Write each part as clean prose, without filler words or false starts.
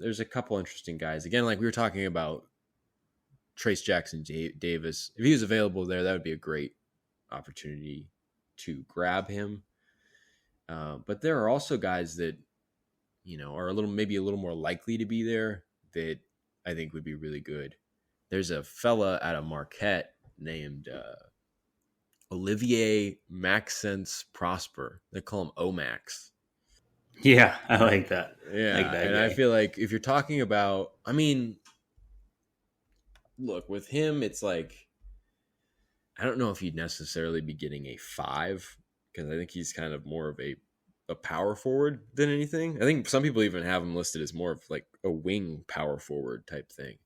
There's a couple interesting guys. Again, like we were talking about Trace Jackson Davis. If he was available there, that would be a great opportunity to grab him. But there are also guys that, are maybe a little more likely to be there that I think would be really good. There's a fella out of Marquette named Olivier-Maxence Prosper. They call him Omax. Yeah, I like that. Yeah, Like that and guy. I feel like if you're talking about, look, with him, it's like, I don't know if he'd necessarily be getting a 5 because I think he's kind of more of a power forward than anything. I think some people even have him listed as more of like a wing power forward type thing.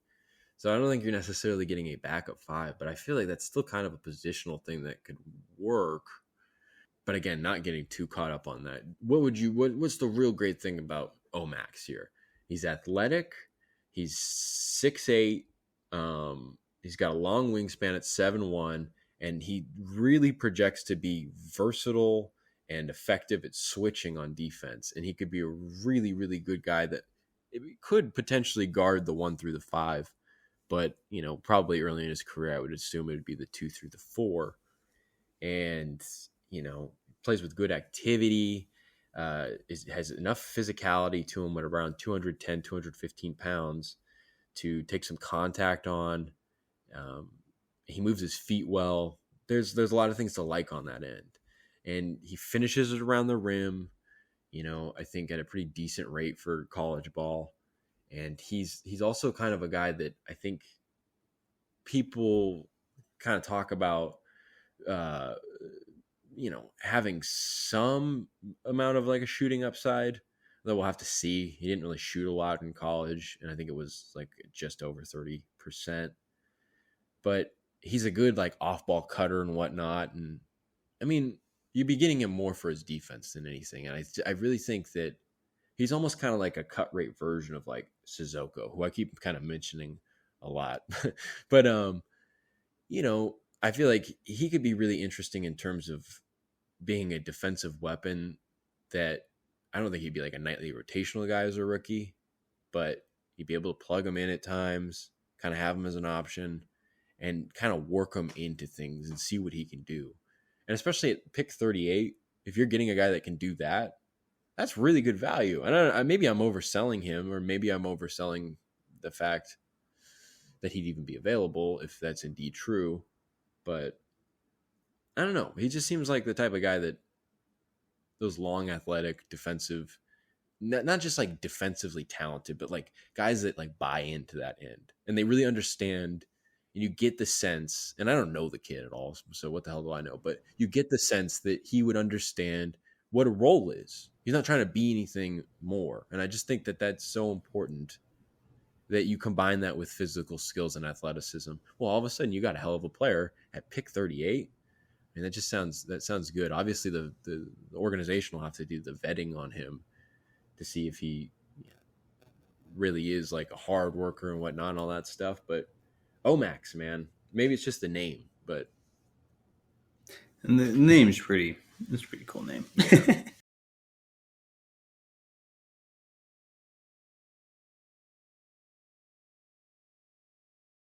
So I don't think you're necessarily getting a backup 5, but I feel like that's still kind of a positional thing that could work. But again, not getting too caught up on that. What's the real great thing about Omax here? He's athletic. He's 6'8". He's got a long wingspan at 7'1", and he really projects to be versatile and effective at switching on defense. And he could be a really, really good guy that could potentially guard the 1 through the 5. But, probably early in his career, I would assume it would be the 2 through the 4. And, plays with good activity, has enough physicality to him at around 210, 215 pounds to take some contact on. He moves his feet well. There's a lot of things to like on that end. And he finishes it around the rim, I think at a pretty decent rate for college ball. And he's also kind of a guy that I think people kind of talk about, having some amount of like a shooting upside that we'll have to see. He didn't really shoot a lot in college, and I think it was like just over 30%. But he's a good like off-ball cutter and whatnot. And you'd be getting him more for his defense than anything. And I really think that he's almost kind of like a cut rate version of like Sissoko, who I keep kind of mentioning a lot. But I feel like he could be really interesting in terms of being a defensive weapon that I don't think he'd be like a nightly rotational guy as a rookie, but you'd be able to plug him in at times, kind of have him as an option, and kind of work him into things and see what he can do. And especially at pick 38, if you're getting a guy that can do that, that's really good value. And maybe I'm overselling him, or maybe I'm overselling the fact that he'd even be available if that's indeed true. But I don't know. He just seems like the type of guy that those long, athletic, defensive, not just like defensively talented, but like guys that like buy into that end and they really understand. And you get the sense, and I don't know the kid at all, so what the hell do I know? But you get the sense that he would understand what a role is. He's not trying to be anything more. And I just think that that's so important that you combine that with physical skills and athleticism. Well, all of a sudden you got a hell of a player at pick 38. And that sounds good. Obviously, the organization will have to do the vetting on him to see if he really is like a hard worker and whatnot and all that stuff. But Omax, man, maybe it's just the name, but and the name's it's a pretty cool name. Yeah.